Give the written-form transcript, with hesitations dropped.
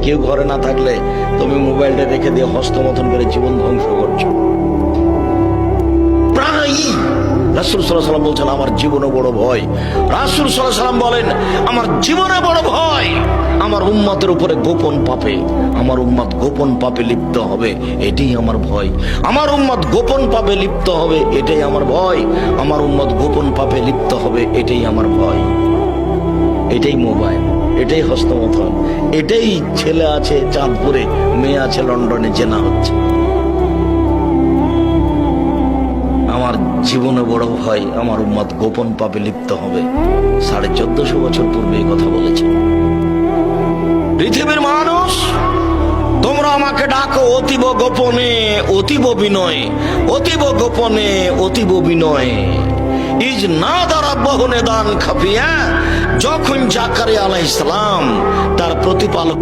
কেউ ঘরে না থাকলে তুমি মোবাইলটা রেখে দিয়ে হস্তমথন করে জীবন ধ্বংস করছো। প্রায় রাসূল সাল্লাল্লাহু আলাইহি ওয়াসাল্লাম বলছেন আমার জীবনে বড় ভয়। রাসূল সাল্লাল্লাহু আলাইহি ওয়াসাল্লাম বলেন আমার জীবনে বড় ভয় আমার উম্মতের উপরে গোপন পাপে, আমার উম্মত গোপন পাপে লিপ্ত হবে, এটাই আমার ভয়। আমার উম্মত গোপন পাপে লিপ্ত হবে, এটাই আমার ভয়। আমার উম্মত গোপন পাপে লিপ্ত হবে, এটাই আমার ভয়। এটাই মোবাইল, এটাই হস্তমথন, এটাই ছেলে আছে চাঁদপুরে, মেয়ে আছে লন্ডনে, জেনা হচ্ছে। আমার জীবনে বড় ভয় আমার উম্মত গোপন পাপে লিপ্ত হবে। 1450 বছর পূর্বে এই কথা বলেছে। পৃথিবীর মানুষ, তোমরা আমাকে ডাকো অতীব গোপনে অতীব বিনয়, অতীব গোপনে অতীব বিনয়। ইজ না দ্বারা বহনে দান খাফিয়া, যখন জাকারিয়া আলাইহিস সালাম তার প্রতিপালক